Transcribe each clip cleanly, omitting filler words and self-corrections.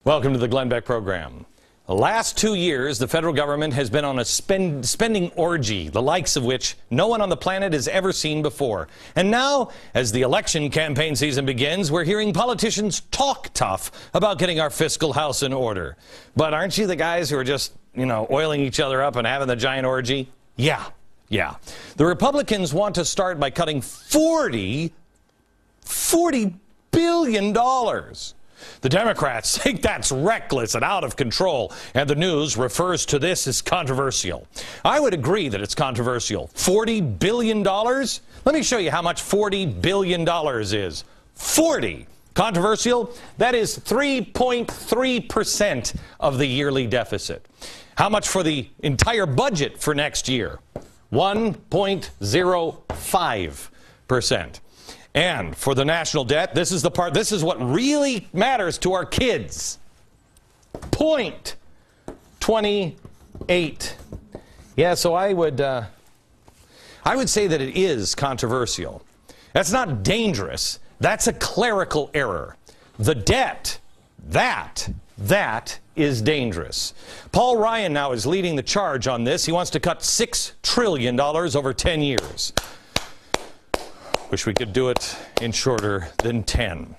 Welcome to the Glenn Beck program. The last 2 years, the federal government has been on a spending orgy, the likes of which no one on the planet has ever seen before. And now, as the election campaign season begins, we're hearing politicians talk tough about getting our fiscal house in order. But aren't you the guys who are just, oiling each other up and having the giant orgy? Yeah. The Republicans want to start by cutting $40 billion. The Democrats think that's reckless and out of control, and the news refers to this as controversial. I would agree that it's controversial. $40 billion? Let me show you how much $40 billion is. 40. Controversial? That is 3.3% of the yearly deficit. How much for the entire budget for next year? 1.05%. And for the national debt, this is what really matters to our kids. 0.28. Yeah, so I would say that it is controversial. That's not dangerous. That's a clerical error. The debt, that is dangerous. Paul Ryan now is leading the charge on this. He wants to cut $6 trillion over 10 years. Wish we could do it in shorter than 10.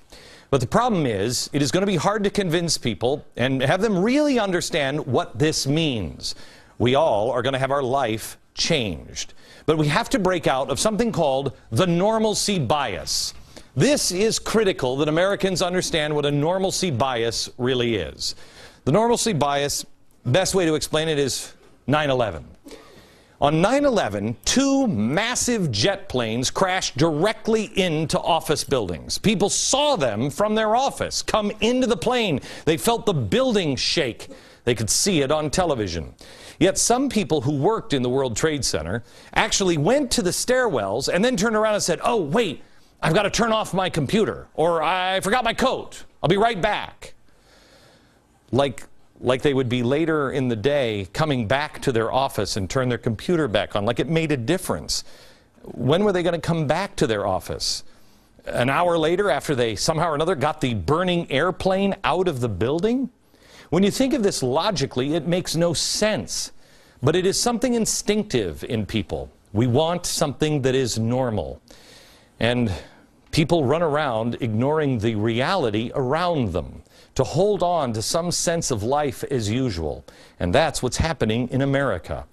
But the problem is, it is going to be hard to convince people and have them really understand what this means. We all are going to have our life changed. But we have to break out of something called the normalcy bias. This is critical that Americans understand what a normalcy bias really is. The normalcy bias, best way to explain it is 9/11. On 9/11, 2 massive jet planes crashed directly into office buildings. People saw them from their office come into the plane. They felt the building shake. They could see it on television. Yet some people who worked in the World Trade Center actually went to the stairwells and then turned around and said, "Oh, wait, I've got to turn off my computer," or "I forgot my coat. I'll be right back." Like they would be later in the day coming back to their office and turn their computer back on, like it made a difference. When were they going to come back to their office? An hour later, after they somehow or another got the burning airplane out of the building? When you think of this logically, it makes no sense. But it is something instinctive in people. We want something that is normal. And people run around ignoring the reality around them to hold on to some sense of life as usual. And that's what's happening in America.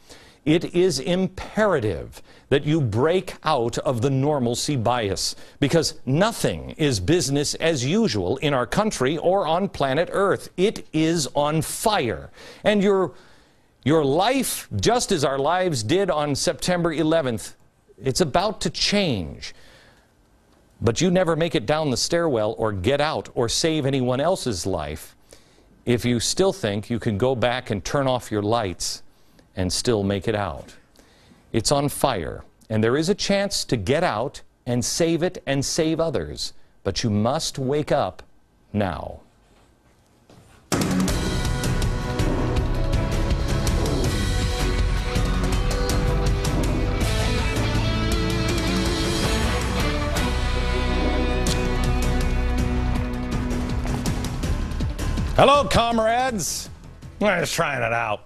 It is imperative that you break out of the normalcy bias, because nothing is business as usual in our country or on planet Earth. It is on fire. And your life, just as our lives did on September 11th, it's about to change. But you never make it down the stairwell or get out or save anyone else's life if you still think you can go back and turn off your lights and still make it out. It's on fire, and there is a chance to get out and save it and save others, but you must wake up now. Hello, comrades. I'm just trying it out.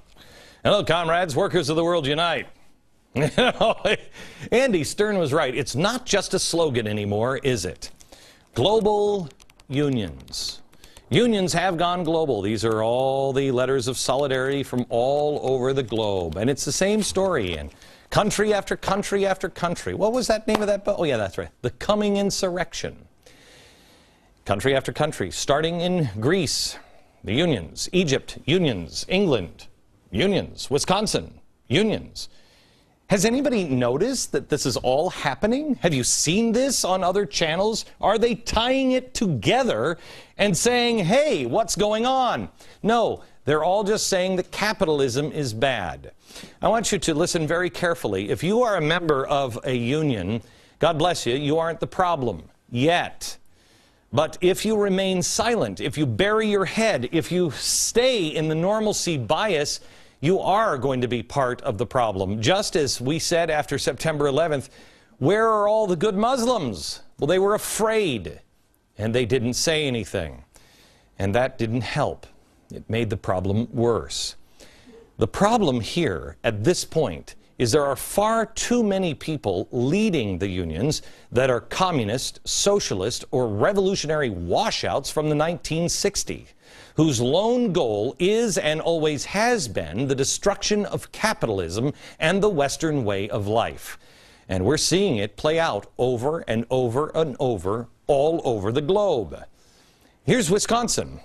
Hello, comrades. Workers of the world unite. Andy Stern was right. It's not just a slogan anymore, is it? Global unions. Unions have gone global. These are all the letters of solidarity from all over the globe. And it's the same story in country after country after country. What was that name of that book? Oh, yeah, that's right. The Coming Insurrection. Country after country, starting in Greece. The unions. Egypt, unions. England, unions. Wisconsin, unions. Has anybody noticed that this is all happening? Have you seen this on other channels? Are they tying it together and saying, hey, what's going on? No, they're all just saying that capitalism is bad. I want you to listen very carefully. If you are a member of a union, God bless you, you aren't the problem yet. But if you remain silent, if you bury your head, if you stay in the normalcy bias, you are going to be part of the problem. Just as we said after September 11th, where are all the good Muslims? Well, they were afraid, and they didn't say anything. And that didn't help. It made the problem worse. The problem here, at this point, is there are far too many people leading the unions that are communist, socialist, or revolutionary washouts from the 1960s, whose lone goal is and always has been the destruction of capitalism and the Western way of life. And we're seeing it play out over and over and over all over the globe. Here's Wisconsin.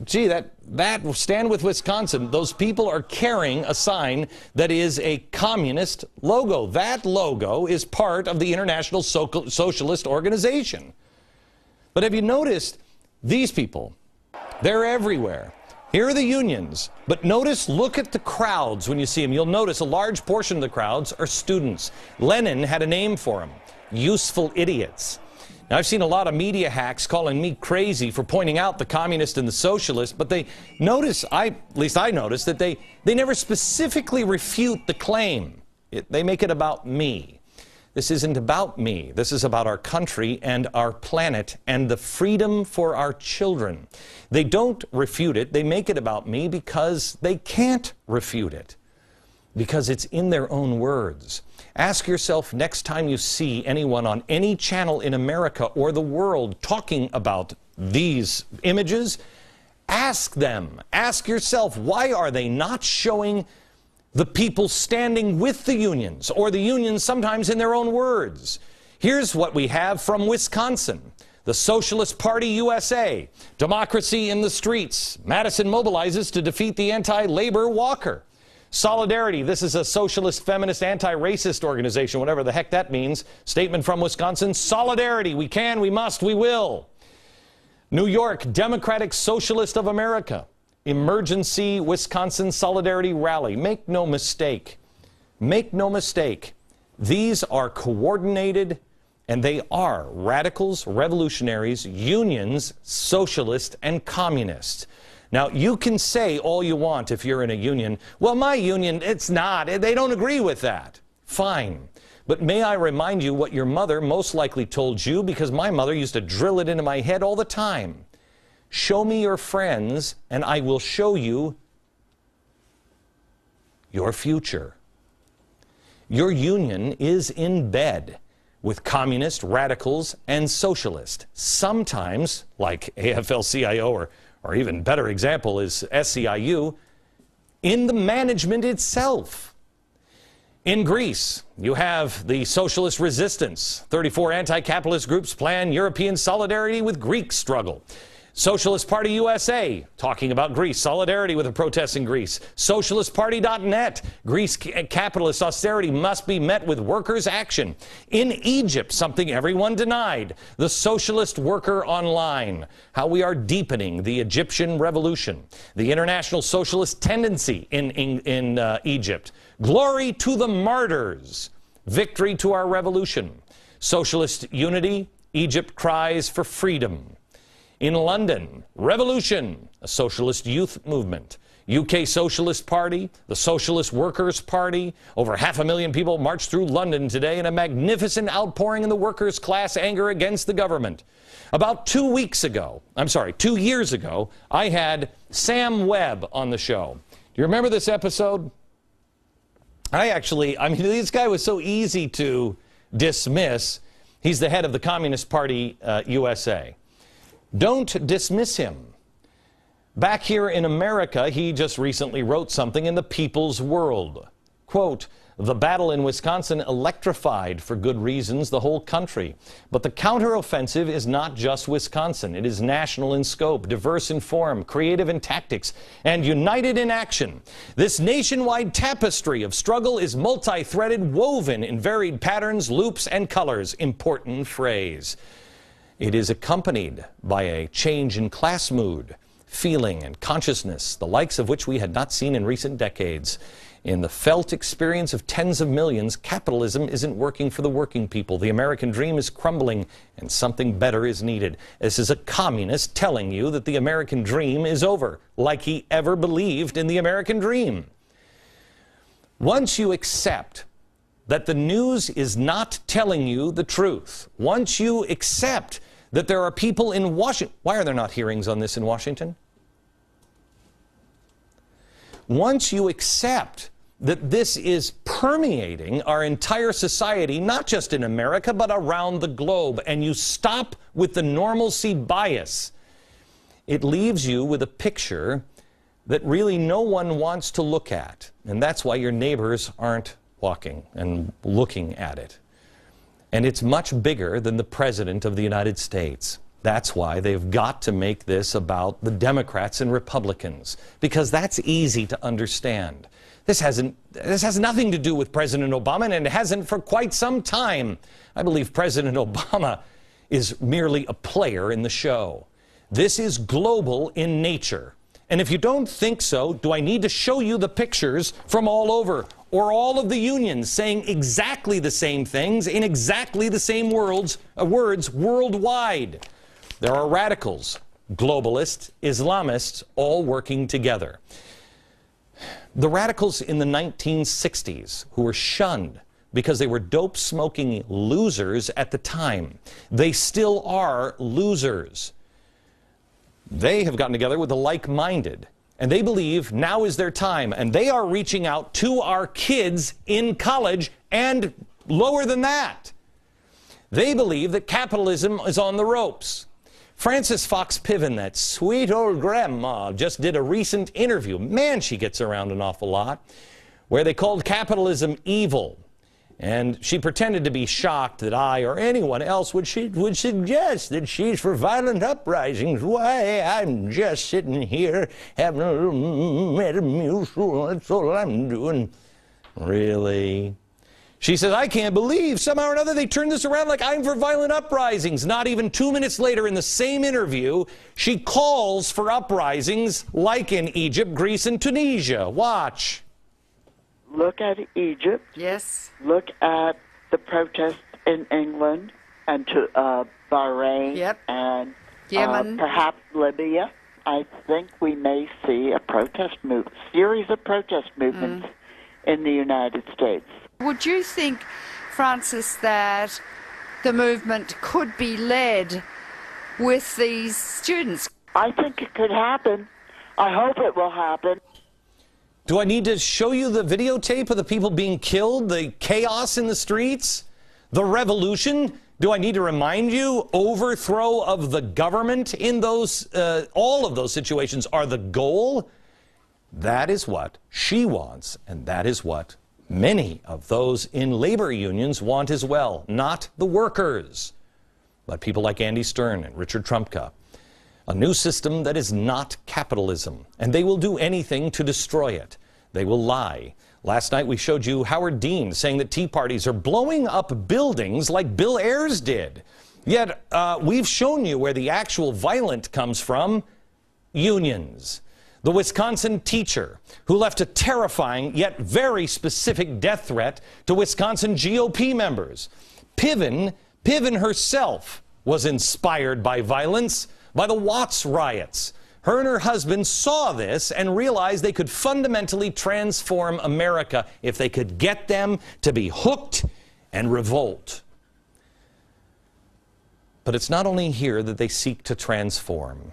Gee, that stand with Wisconsin, those people are carrying a sign that is a communist logo. That logo is part of the International Socialist Organization. But have you noticed these people? They're everywhere. Here are the unions. But look at the crowds when you see them. You'll notice a large portion of the crowds are students. Lenin had a name for them: useful idiots. Now, I've seen a lot of media hacks calling me crazy for pointing out the communist and the socialist, but they notice, at least I noticed, that they never specifically refute the claim. They make it about me. This isn't about me. This is about our country and our planet and the freedom for our children. They don't refute it. They make it about me because they can't refute it, because it's in their own words. Ask yourself next time you see anyone on any channel in America or the world talking about these images, ask them, ask yourself, why are they not showing the people standing with the unions, or the unions sometimes in their own words? Here's what we have from Wisconsin. The Socialist Party USA, democracy in the streets. Madison mobilizes to defeat the anti-labor Walker. Solidarity, this is a socialist, feminist, anti-racist organization, whatever the heck that means. Statement from Wisconsin: solidarity, we can, we must, we will. New York, Democratic Socialist of America, emergency Wisconsin solidarity rally. Make no mistake, these are coordinated, and they are radicals, revolutionaries, unions, socialists, and communists. Now, you can say all you want if you're in a union, well, my union, it's not, they don't agree with that. Fine. But may I remind you what your mother most likely told you, because my mother used to drill it into my head all the time. Show me your friends, and I will show you your future. Your union is in bed with communist, radicals, and socialists. Sometimes, like AFL-CIO, or even better example is SEIU, in the management itself. In Greece, you have the Socialist Resistance. 34 anti-capitalist groups plan European solidarity with Greek struggle. Socialist Party USA, talking about Greece, solidarity with the protests in Greece. SocialistParty.net, Greece capitalist austerity must be met with workers' action. In Egypt, something everyone denied, the Socialist Worker Online, how we are deepening the Egyptian revolution. The International Socialist Tendency in Egypt. Glory to the martyrs, victory to our revolution. Socialist unity, Egypt cries for freedom. In London, revolution, a socialist youth movement. UK Socialist Party, the Socialist Workers' Party. Over 500,000 people marched through London today in a magnificent outpouring in the workers' class anger against the government. About 2 years ago, I had Sam Webb on the show. Do you remember this episode? This guy was so easy to dismiss. He's the head of the Communist Party USA. Don't dismiss him. Back here in America, he just recently wrote something in the People's World. Quote, the battle in Wisconsin electrified, for good reasons, the whole country. But the counteroffensive is not just Wisconsin. It is national in scope, diverse in form, creative in tactics, and united in action. This nationwide tapestry of struggle is multi-threaded, woven in varied patterns, loops, and colors. Important phrase. It is accompanied by a change in class mood, feeling, and consciousness, the likes of which we had not seen in recent decades. In the felt experience of tens of millions, capitalism isn't working for the working people. The American dream is crumbling, and something better is needed. This is a communist telling you that the American dream is over, like he ever believed in the American dream. Once you accept that the news is not telling you the truth, once you accept that there are people in Washington. Why are there not hearings on this in Washington? once you accept that this is permeating our entire society, not just in America, but around the globe, and you stop with the normalcy bias, it leaves you with a picture that really no one wants to look at. And that's why your neighbors aren't walking and looking at it. And it's much bigger than the President of the United States. That's why they've got to make this about the Democrats and Republicans, because that's easy to understand. This has nothing to do with President Obama, and it hasn't for quite some time. I believe President Obama is merely a player in the show. This is global in nature. And if you don't think so, do I need to show you the pictures from all over, or all of the unions saying exactly the same things in exactly the same words worldwide? There are radicals, globalists, Islamists, all working together. The radicals in the 1960s, who were shunned because they were dope-smoking losers at the time, they still are losers. They have gotten together with the like-minded, and they believe now is their time, and they are reaching out to our kids in college and lower than that. They believe that capitalism is on the ropes. Frances Fox Piven, that sweet old grandma, just did a recent interview. Man, she gets around an awful lot, where they called capitalism evil. And she pretended to be shocked that I or anyone else would suggest that she's for violent uprisings. Why, I'm just sitting here having a little Metamucil. That's all I'm doing. Really? She says, I can't believe somehow or another they turned this around like I'm for violent uprisings. Not even 2 minutes later in the same interview, she calls for uprisings like in Egypt, Greece, and Tunisia. Watch. Look at Egypt. Yes. Look at the protests in England and to Bahrain. Yep. And Yemen. Perhaps Libya. I think we may see a series of protest movements in the United States. Would you think, Francis, that the movement could be led with these students? I think it could happen. I hope it will happen. Do I need to show you the videotape of the people being killed, the chaos in the streets, the revolution? Do I need to remind you, overthrow of the government in those, all of those situations are the goal? That is what she wants, and that is what many of those in labor unions want as well. Not the workers, but people like Andy Stern and Richard Trumka. A new system that is not capitalism, and they will do anything to destroy it. They will lie. Last night we showed you Howard Dean saying that Tea Parties are blowing up buildings like Bill Ayers did. Yet we've shown you where the actual violence comes from: unions. The Wisconsin teacher who left a terrifying yet very specific death threat to Wisconsin GOP members. Piven herself was inspired by violence, by the Watts riots. Her and her husband saw this and realized they could fundamentally transform America if they could get them to be hooked and revolt. But it's not only here that they seek to transform.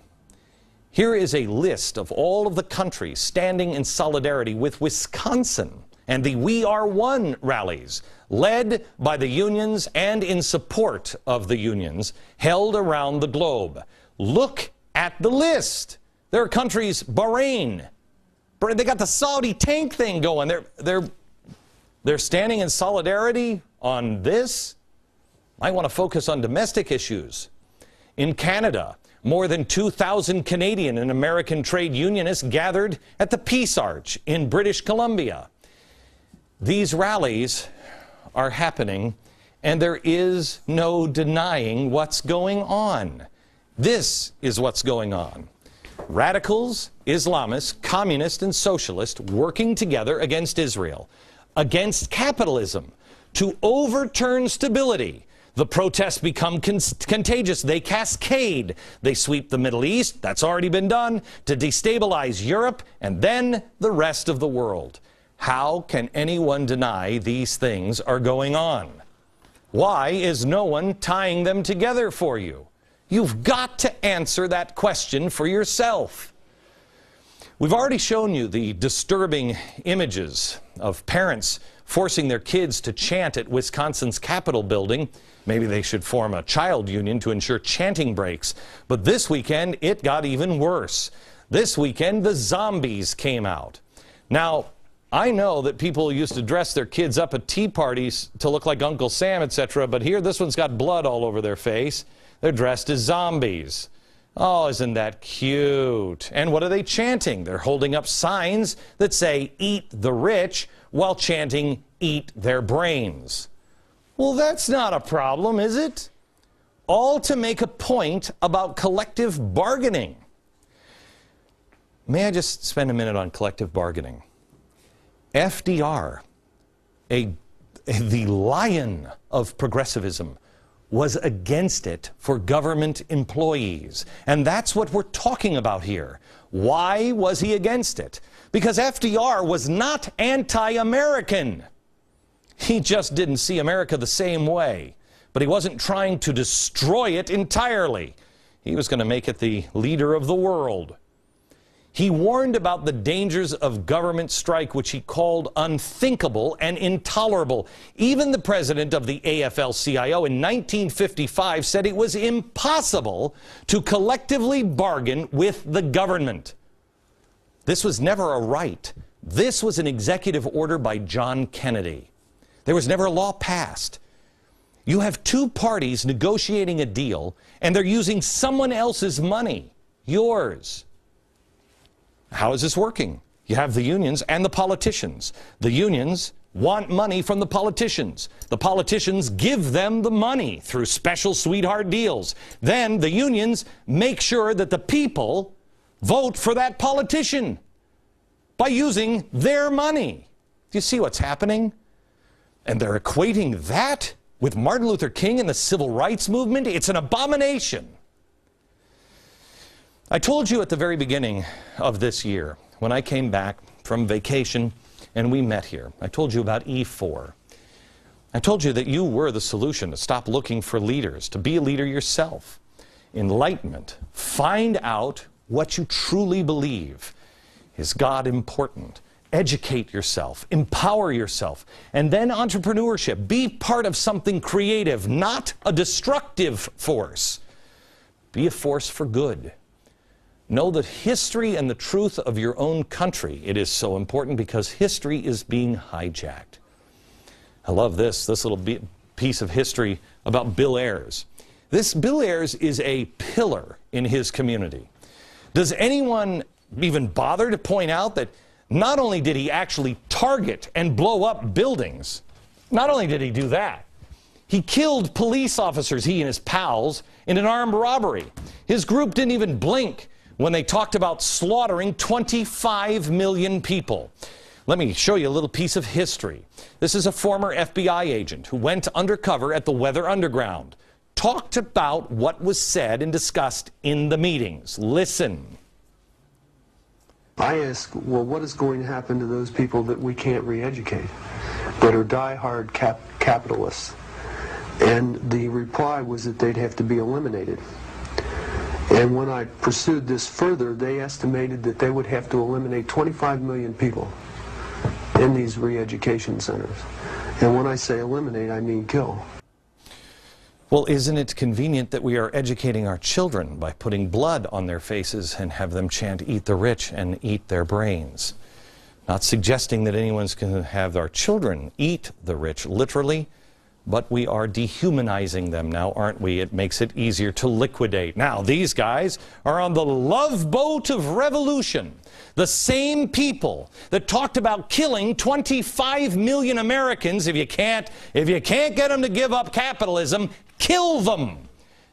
Here is a list of all of the countries standing in solidarity with Wisconsin and the We Are One rallies, led by the unions and in support of the unions, held around the globe. Look at the list. There are countries, Bahrain. They got the Saudi tank thing going. They're standing in solidarity on this. I want to focus on domestic issues. In Canada, more than 2,000 Canadian and American trade unionists gathered at the Peace Arch in British Columbia. These rallies are happening, and there is no denying what's going on. This is what's going on. Radicals, Islamists, communists, and socialists working together against Israel, against capitalism, to overturn stability. The protests become contagious. They cascade. They sweep the Middle East. That's already been done. To destabilize Europe and then the rest of the world. How can anyone deny these things are going on? Why is no one tying them together for you? You've got to answer that question for yourself. We've already shown you the disturbing images of parents forcing their kids to chant at Wisconsin's Capitol building. Maybe they should form a child union to ensure chanting breaks. But this weekend, it got even worse. This weekend, the zombies came out. Now, I know that people used to dress their kids up at tea parties to look like Uncle Sam, etc., but here, this one's got blood all over their face. They're dressed as zombies. Oh, isn't that cute? And what are they chanting? They're holding up signs that say, "Eat the rich," while chanting, "Eat their brains." Well, that's not a problem, is it? All to make a point about collective bargaining. May I just spend a minute on collective bargaining? FDR, the lion of progressivism, was against it for government employees. And that's what we're talking about here. Why was he against it? Because FDR was not anti-American. He just didn't see America the same way. But he wasn't trying to destroy it entirely. He was going to make it the leader of the world. He warned about the dangers of government strike, which he called unthinkable and intolerable. Even the president of the AFL-CIO in 1955 said it was impossible to collectively bargain with the government. This was never a right. This was an executive order by John Kennedy. There was never a law passed. You have two parties negotiating a deal, and they're using someone else's money, yours. How is this working? You have the unions and the politicians. The unions want money from the politicians. The politicians give them the money through special sweetheart deals. Then the unions make sure that the people vote for that politician by using their money. Do you see what's happening? And they're equating that with Martin Luther King and the civil rights movement. It's an abomination. I told you at the very beginning of this year, when I came back from vacation and we met here, I told you about E4. I told you that you were the solution to stop looking for leaders, to be a leader yourself. Enlightenment. Find out what you truly believe. Is God important? Educate yourself, empower yourself, and then entrepreneurship. Be part of something creative, not a destructive force. Be a force for good. Know the history and the truth of your own country. It is so important because history is being hijacked. I love this little piece of history about Bill Ayers. This Bill Ayers is a pillar in his community. Does anyone even bother to point out that not only did he actually target and blow up buildings, not only did he do that, he killed police officers, he and his pals, in an armed robbery. His group didn't even blink when they talked about slaughtering 25 million people. Let me show you a little piece of history. This is a former FBI agent who went undercover at the Weather Underground, talked about what was said and discussed in the meetings. Listen. I ask, well, what is going to happen to those people that we can't re-educate, that are die-hard capitalists? And the reply was that they'd have to be eliminated. And when I pursued this further, they estimated that they would have to eliminate 25 million people in these re-education centers. And when I say eliminate, I mean kill. Well, isn't it convenient that we are educating our children by putting blood on their faces and have them chant, "Eat the rich" and "Eat their brains"? Not suggesting that anyone's going to have our children eat the rich, literally, but we are dehumanizing them now, aren't we? It makes it easier to liquidate. Now, these guys are on the love boat of revolution. The same people that talked about killing 25 million Americans. If you can't get them to give up capitalism, kill them.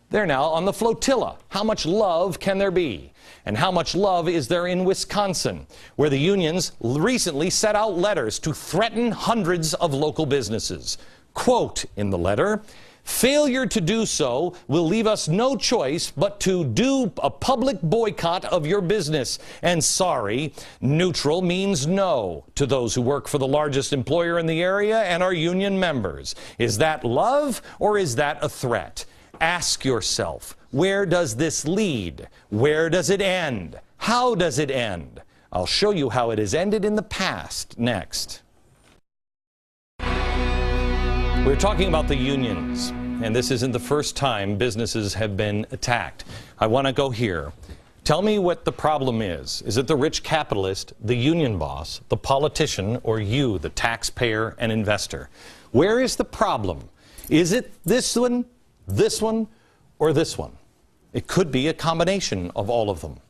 They're now on the flotilla. How much love can there be? And how much love is there in Wisconsin, where the unions recently sent out letters to threaten hundreds of local businesses? Quote in the letter, "Failure to do so will leave us no choice but to do a public boycott of your business. And sorry, neutral means no to those who work for the largest employer in the area and are union members." Is that love or is that a threat? Ask yourself, where does this lead? Where does it end? How does it end? I'll show you how it has ended in the past next. We're talking about the unions, and this isn't the first time businesses have been attacked. I want to go here. Tell me what the problem is. Is it the rich capitalist, the union boss, the politician, or you, the taxpayer and investor? Where is the problem? Is it this one, or this one? It could be a combination of all of them.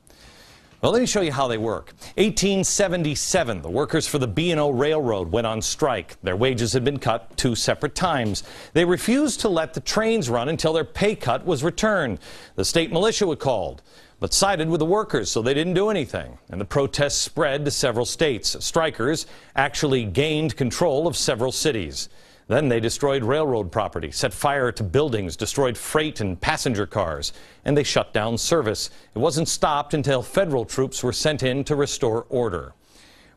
Well, let me show you how they work. 1877, the workers for the B&O Railroad went on strike. Their wages had been cut 2 separate times. They refused to let the trains run until their pay cut was returned. The state militia was called, but sided with the workers, so they didn't do anything. And the protests spread to several states. Strikers actually gained control of several cities. Then they destroyed railroad property, set fire to buildings, destroyed freight and passenger cars, and they shut down service. It wasn't stopped until federal troops were sent in to restore order.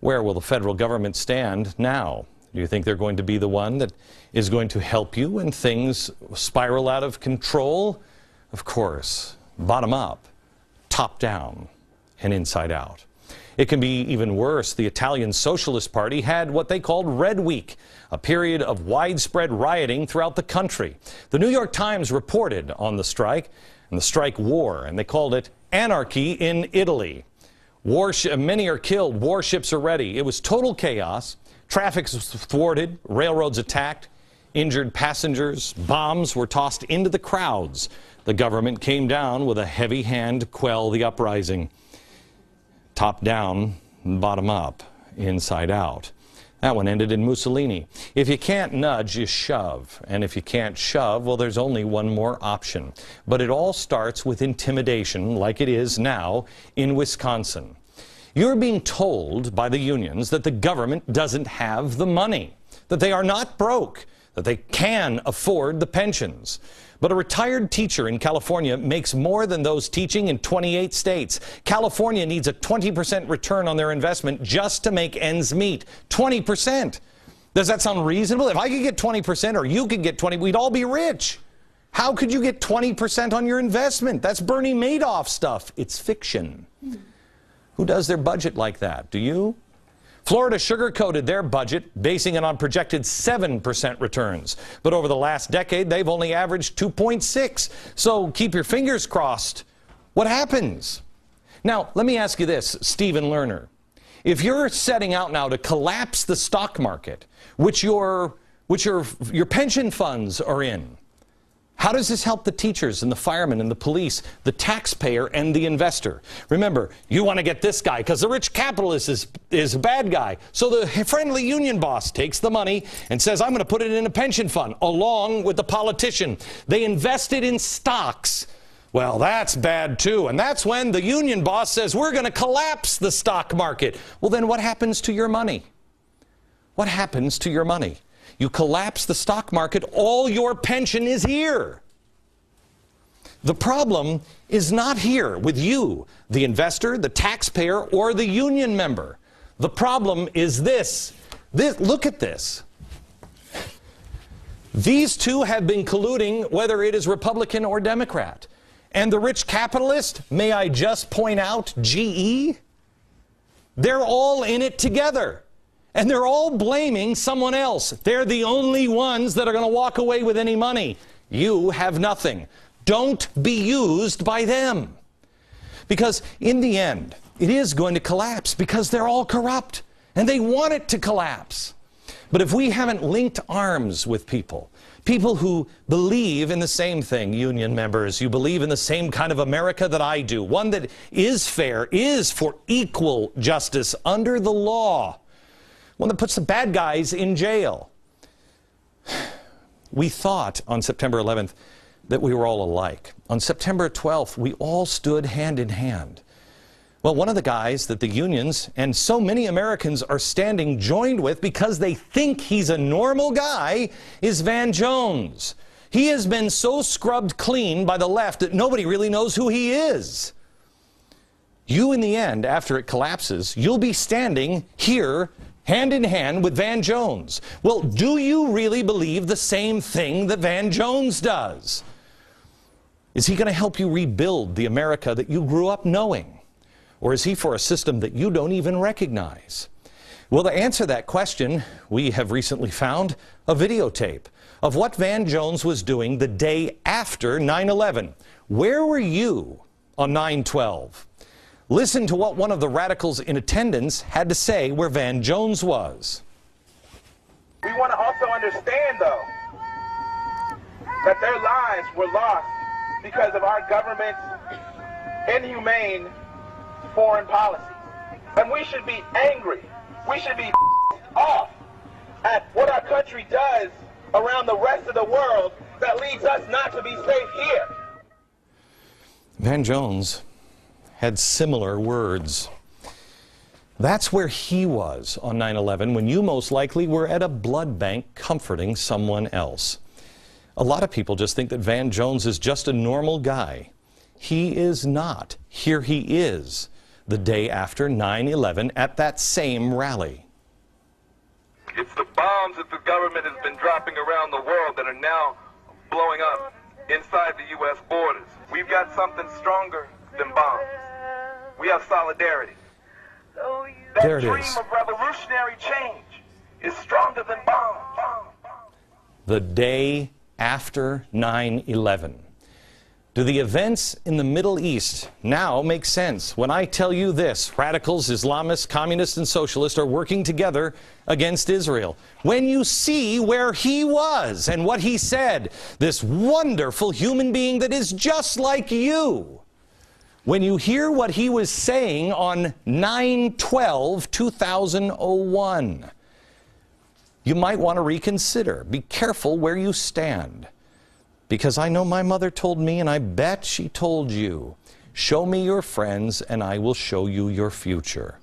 Where will the federal government stand now? Do you think they're going to be the one that is going to help you when things spiral out of control? Of course, bottom up, top down, and inside out. It can be even worse. The Italian Socialist Party had what they called Red Week, a period of widespread rioting throughout the country. The New York Times reported on the strike and the strike war, and they called it anarchy in Italy. Many are killed. Warships are ready. It was total chaos. Traffic was thwarted. Railroads attacked. Injured passengers. Bombs were tossed into the crowds. The government came down with a heavy hand to quell the uprising. Top down, bottom up, inside out. That one ended in Mussolini. If you can't nudge, you shove. And if you can't shove, well, there's only one more option. But it all starts with intimidation, like it is now in Wisconsin. You're being told by the unions that the government doesn't have the money, that they are not broke, that they can afford the pensions. But a retired teacher in California makes more than those teaching in 28 states. California needs a 20% return on their investment just to make ends meet. 20%. Does that sound reasonable? If I could get 20% or you could get 20%, we'd all be rich. How could you get 20% on your investment? That's Bernie Madoff stuff. It's fiction. Who does their budget like that? Do you? Florida sugarcoated their budget, basing it on projected 7% returns. But over the last decade, they've only averaged 2.6. So keep your fingers crossed. What happens? Now, let me ask you this, Stephen Lerner. If you're setting out now to collapse the stock market, which your pension funds are in, how does this help the teachers and the firemen and the police, the taxpayer and the investor? Remember, you want to get this guy because the rich capitalist is a bad guy. So the friendly union boss takes the money and says, I'm going to put it in a pension fund along with the politician. They invested in stocks. Well, that's bad too. And that's when the union boss says, we're going to collapse the stock market. Well, then what happens to your money? What happens to your money? You collapse the stock market, all your pension is here. The problem is not here with you, the investor, the taxpayer, or the union member. The problem is this. Look at this. These two have been colluding, whether it is Republican or Democrat. And the rich capitalist, may I just point out, GE? They're all in it together. And they're all blaming someone else. They're the only ones that are going to walk away with any money. You have nothing. Don't be used by them. Because in the end, it is going to collapse because they're all corrupt. And they want it to collapse. But if we haven't linked arms with people who believe in the same thing, union members, you believe in the same kind of America that I do, one that is fair, is for equal justice under the law, one that puts the bad guys in jail. We thought on September 11th that we were all alike. On September 12th, we all stood hand in hand. Well, one of the guys that the unions and so many Americans are standing joined with because they think he's a normal guy is Van Jones. He has been so scrubbed clean by the left that nobody really knows who he is. You, in the end, after it collapses, you'll be standing here hand in hand with Van Jones. Well, do you really believe the same thing that Van Jones does? Is he going to help you rebuild the America that you grew up knowing? Or is he for a system that you don't even recognize? Well, to answer that question, we have recently found a videotape of what Van Jones was doing the day after 9/11. Where were you on 9/12? Listen to what one of the radicals in attendance had to say where Van Jones was. We want to also understand, though, that their lives were lost because of our government's inhumane foreign policy. And we should be angry. We should be off at what our country does around the rest of the world that leads us not to be safe here. Van Jones had similar words. That's where he was on 9/11 when you most likely were at a blood bank comforting someone else. A lot of people just think that Van Jones is just a normal guy. He is not. Here he is the day after 9/11 at that same rally. It's the bombs that the government has been dropping around the world that are now blowing up inside the U.S. borders. We've got something stronger than bombs. We have solidarity. There That it dream is. of revolutionary change is stronger than bombs. The day after 9/11. Do the events in the Middle East now make sense when I tell you this? Radicals, Islamists, communists, and socialists are working together against Israel. When you see where he was and what he said, this wonderful human being that is just like you, when you hear what he was saying on 9/12/2001, you might want to reconsider. Be careful where you stand. Because I know my mother told me, and I bet she told you, show me your friends and I will show you your future.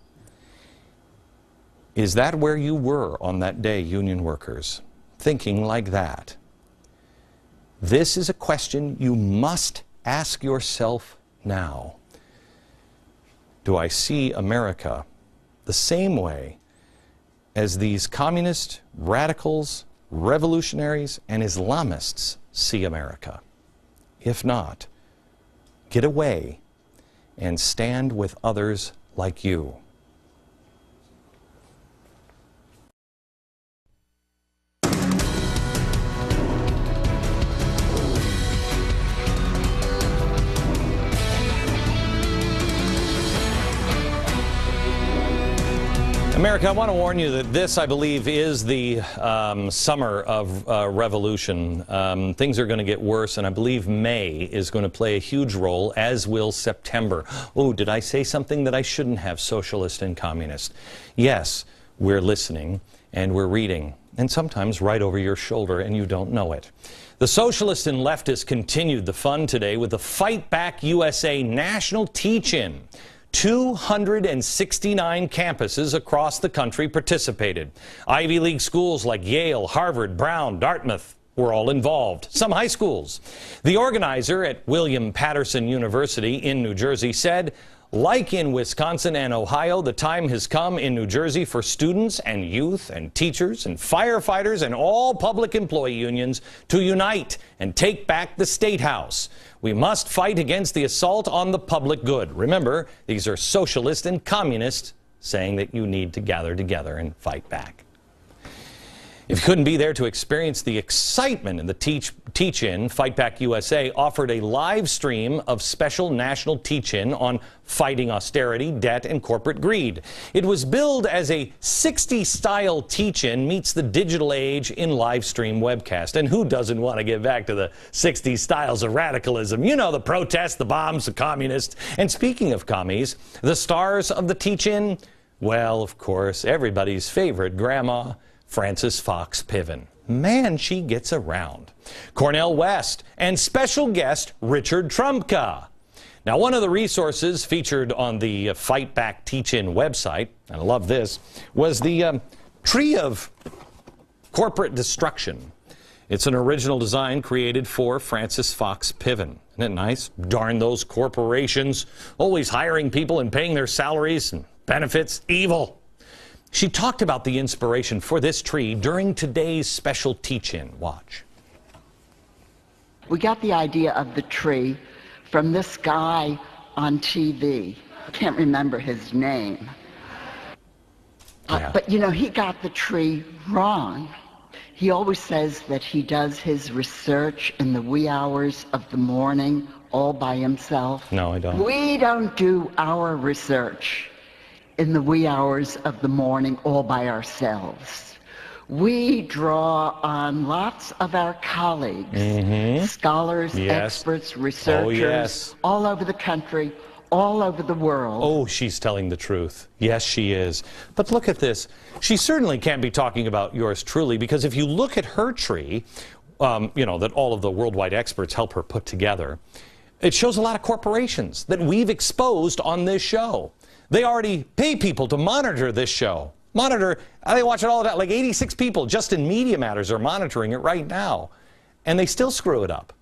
Is that where you were on that day, union workers? Thinking like that? This is a question you must ask yourself now. Do I see America the same way as these communist, radicals, revolutionaries, and Islamists see America? If not, get away and stand with others like you. America, I want to warn you that this, I believe, is the summer of revolution. Things are going to get worse, and I believe May is going to play a huge role, as will September. Oh, did I say something that I shouldn't have, socialist and communist? Yes, we're listening, and we're reading, and sometimes right over your shoulder, and you don't know it. The socialists and leftists continued the fun today with the Fight Back USA National Teach-In. 269 campuses across the country participated. Ivy League schools like Yale, Harvard, Brown, Dartmouth were all involved. Some high schools. The organizer at William Patterson University in New Jersey said, like in Wisconsin and Ohio, the time has come in New Jersey for students and youth and teachers and firefighters and all public employee unions to unite and take back the State House. We must fight against the assault on the public good. Remember, these are socialists and communists saying that you need to gather together and fight back. If you couldn't be there to experience the excitement in the teach-in, Fight Back USA offered a live stream of special national teach-in on fighting austerity, debt, and corporate greed. It was billed as a 60s-style teach-in meets the digital age in live stream webcast. And who doesn't want to get back to the 60s styles of radicalism? You know, the protests, the bombs, the communists. And speaking of commies, the stars of the teach-in, well, of course, everybody's favorite grandma, Frances Fox Piven. Man, she gets around. Cornel West and special guest Richard Trumka. Now, one of the resources featured on the Fight Back Teach-In website, and I love this, was the Tree of Corporate Destruction. It's an original design created for Frances Fox Piven. Isn't it nice? Darn those corporations, always hiring people and paying their salaries and benefits. Evil. She talked about the inspiration for this tree during today's special teach-in. Watch. We got the idea of the tree from this guy on TV. can't remember his name. Yeah. But, you know, he got the tree wrong. He always says that he does his research in the wee hours of the morning all by himself. No, I don't. We don't do our research in the wee hours of the morning all by ourselves. We draw on lots of our colleagues, scholars, Yes. experts, researchers, yes. all over the country, all over the world. Oh, she's telling the truth. Yes, she is. But look at this. She certainly can't be talking about yours truly, because if you look at her tree, you know, that all of the worldwide experts help her put together, it shows a lot of corporations that we've exposed on this show. They already pay people to monitor this show. They watch it all the time. Like 86 people just in Media Matters are monitoring it right now. And they still screw it up.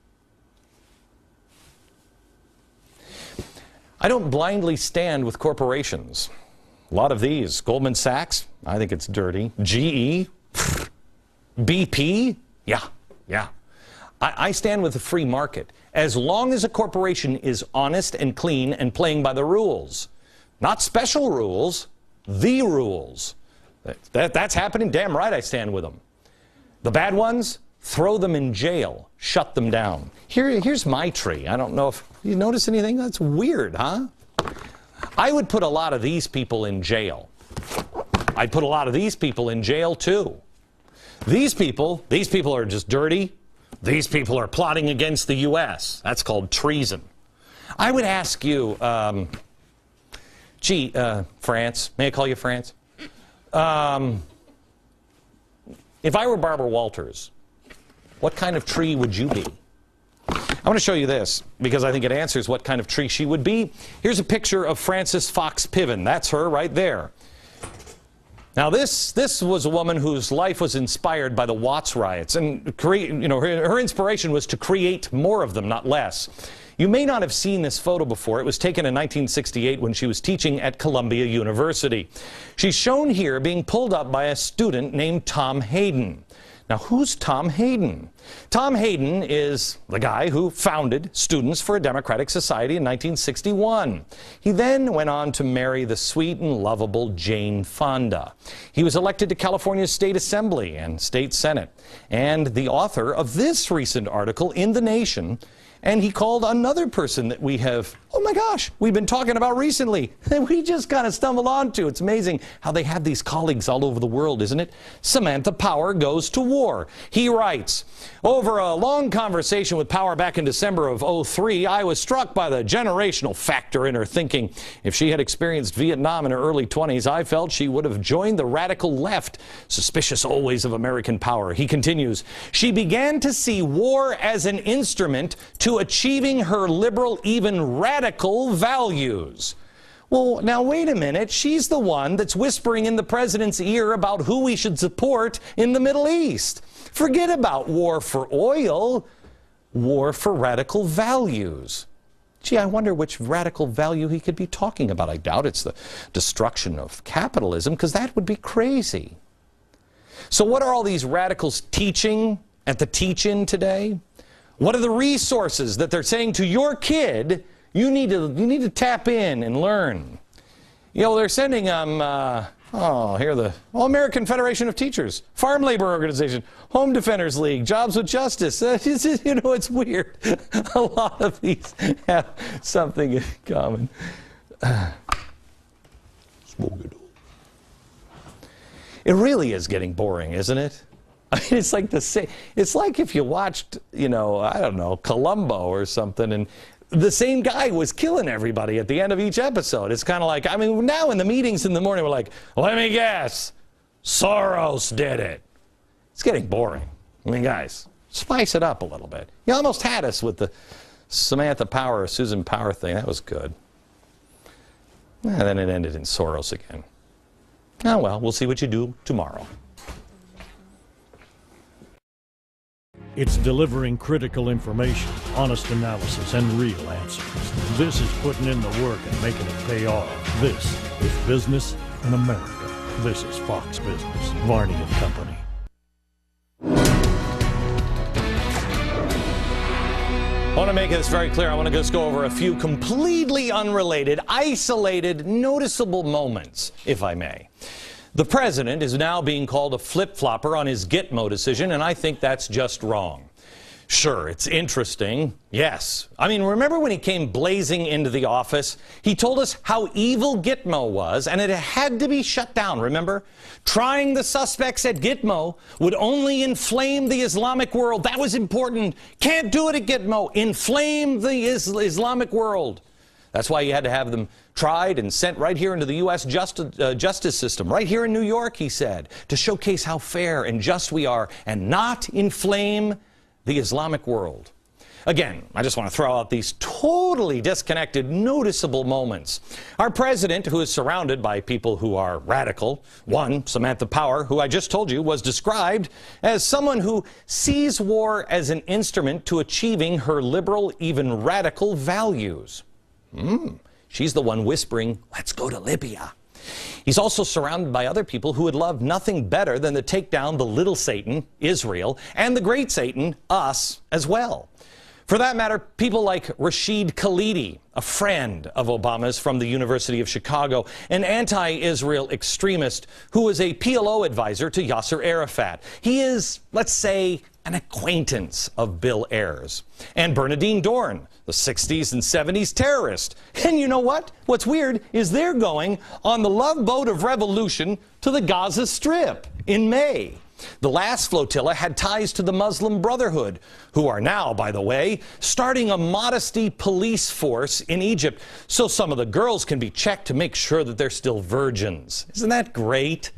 I don't blindly stand with corporations. A lot of these. Goldman Sachs, I think it's dirty. GE, BP, yeah. I stand with the free market. As long as a corporation is honest and clean and playing by the rules. Not special rules, the rules. That's happening, damn right I stand with them. The bad ones, throw them in jail, shut them down. Here's my tree. I don't know if you notice anything. That's weird, huh? I would put a lot of these people in jail. I'd put a lot of these people in jail too. These people are just dirty. These people are plotting against the U.S. That's called treason. I would ask you, France, may I call you France? If I were Barbara Walters, what kind of tree would you be? I want to show you this because I think it answers what kind of tree she would be. Here's a picture of Frances Fox Piven. That's her right there. Now this was a woman whose life was inspired by the Watts riots, and her inspiration was to create more of them, not less. You may not have seen this photo before. It was taken in 1968 when she was teaching at Columbia University. She's shown here being pulled up by a student named Tom Hayden. Now, who's Tom Hayden? Tom Hayden is the guy who founded Students for a Democratic Society in 1961. He then went on to marry the sweet and lovable Jane Fonda. He was elected to California's State Assembly and State Senate, and the author of this recent article in The Nation. And he called another person that we have, oh my gosh, we've been talking about recently, that we just kind of stumbled onto. It's amazing how they have these colleagues all over the world, isn't it? Samantha Power goes to war. He writes, over a long conversation with Power back in December of '03, I was struck by the generational factor in her thinking. If she had experienced Vietnam in her early 20s, I felt she would have joined the radical left, suspicious always of American power. He continues, she began to see war as an instrument to achieving her liberal, even radical values. Well, now wait a minute. She's the one that's whispering in the president's ear about who we should support in the Middle East. Forget about war for oil, war for radical values. Gee, I wonder which radical value he could be talking about. I doubt it's the destruction of capitalism, because that would be crazy. So what are all these radicals teaching at the teach-in today? What are the resources that they're saying to your kid, you need to tap in and learn? You know, they're sending them, American Federation of Teachers, Farm Labor Organization, Home Defenders League, Jobs with Justice. It's weird. A lot of these have something in common. It really is getting boring, isn't it? I mean, it's like the same. It's like if you watched, Columbo or something, and the same guy was killing everybody at the end of each episode. It's kind of like, now in the meetings in the morning, we're like, let me guess, Soros did it. It's getting boring. I mean, guys, spice it up a little bit. You almost had us with the Samantha Power, Susan Power thing. That was good. And then it ended in Soros again. Oh, well, we'll see what you do tomorrow. It's delivering critical information, honest analysis, and real answers. This is putting in the work and making it pay off. This is business in America. This is Fox Business, Varney and Company. I want to make this very clear. I want to just go over a few completely unrelated, isolated, noticeable moments, if I may. The president is now being called a flip-flopper on his Gitmo decision, and I think that's just wrong. Sure, it's interesting. Yes. I mean, remember when he came blazing into the office? He told us how evil Gitmo was, and it had to be shut down, remember? Trying the suspects at Gitmo would only inflame the Islamic world. That was important. Can't do it at Gitmo. Inflame the Islamic world. That's why you had to have them tried and sent right here into the U.S. justice system, right here in New York, he said, to showcase how fair and just we are and not inflame the Islamic world. Again, I just want to throw out these totally disconnected, noticeable moments. Our president, who is surrounded by people who are radical, one, Samantha Power, who I just told you was described as someone who sees war as an instrument to achieving her liberal, even radical values. She's the one whispering, let's go to Libya. He's also surrounded by other people who would love nothing better than to take down the little Satan, Israel, and the great Satan, us, as well. For that matter, people like Rashid Khalidi, a friend of Obama's from the University of Chicago, an anti-Israel extremist who was a PLO advisor to Yasser Arafat. He is, let's say, an acquaintance of Bill Ayers. And Bernardine Dohrn, the 60s and 70s terrorist. And you know what? What's weird is they're going on the Love Boat of Revolution to the Gaza Strip in May. The last flotilla had ties to the Muslim Brotherhood, who are now, by the way, starting a modesty police force in Egypt so some of the girls can be checked to make sure that they're still virgins. Isn't that great?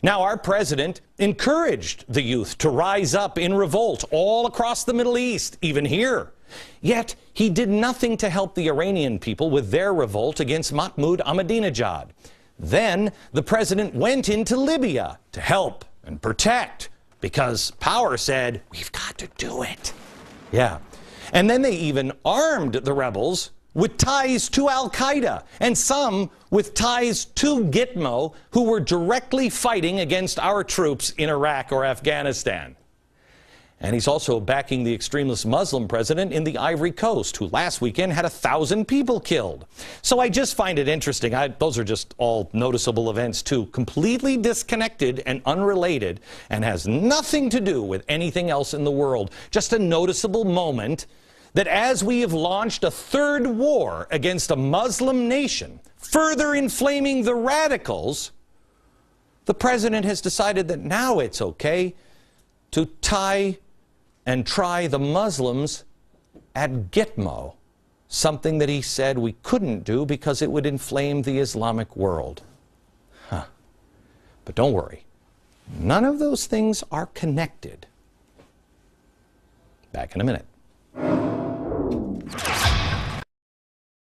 Now, our president encouraged the youth to rise up in revolt all across the Middle East, even here. Yet, he did nothing to help the Iranian people with their revolt against Mahmoud Ahmadinejad. Then, the president went into Libya to help and protect, because Power said, we've got to do it. Yeah. And then they even armed the rebels with ties to Al-Qaeda, and some with ties to Gitmo, who were directly fighting against our troops in Iraq or Afghanistan. And he's also backing the extremist Muslim president in the Ivory Coast, who last weekend had 1,000 people killed. So I just find it interesting. Those are just all noticeable events, too, completely disconnected and unrelated, and has nothing to do with anything else in the world. Just a noticeable moment that as we have launched a third war against a Muslim nation, further inflaming the radicals, the president has decided that now it's okay to tie and try the Muslims at Gitmo, something that he said we couldn't do because it would inflame the Islamic world. But don't worry, none of those things are connected. Back in a minute.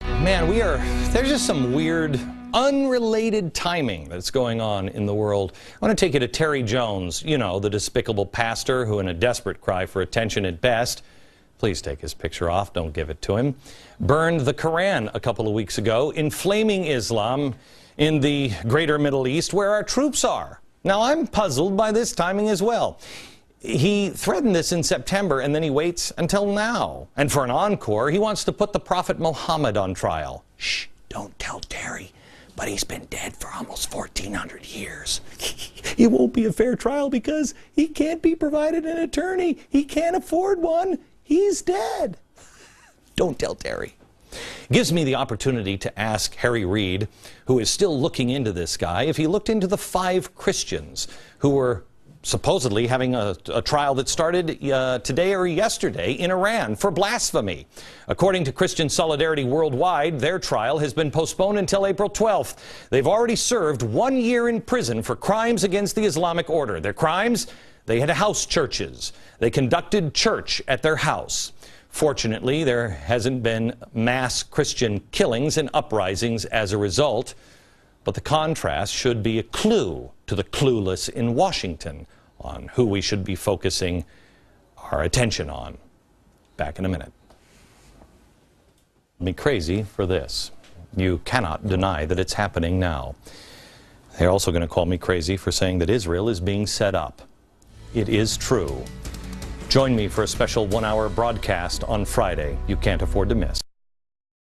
Man, there's just some weird, unrelated timing that's going on in the world. I want to take you to Terry Jones, you know, the despicable pastor who, in a desperate cry for attention at best, please take his picture off, don't give it to him, burned the Koran a couple of weeks ago, inflaming Islam in the greater Middle East where our troops are. Now, I'm puzzled by this timing as well. He threatened this in September, and then he waits until now. And for an encore, he wants to put the Prophet Muhammad on trial. Shh, don't tell Terry, but he's been dead for almost 1,400 years. It won't be a fair trial because he can't be provided an attorney. He can't afford one. He's dead. Don't tell Terry. Gives me the opportunity to ask Harry Reid, who is still looking into this guy, if he looked into the 5 Christians who were supposedly having a trial that started today or yesterday in Iran for blasphemy. According to Christian Solidarity Worldwide, their trial has been postponed until April 12th. They've already served 1 year in prison for crimes against the Islamic order. Their crimes? They had house churches. They conducted church at their house. Fortunately, there hasn't been mass Christian killings and uprisings as a result. But the contrast should be a clue to the clueless in Washington on who we should be focusing our attention on. Back in a minute. Me crazy for this. You cannot deny that it's happening now. They're also going to call me crazy for saying that Israel is being set up. It is true. Join me for a special 1-hour broadcast on Friday you can't afford to miss.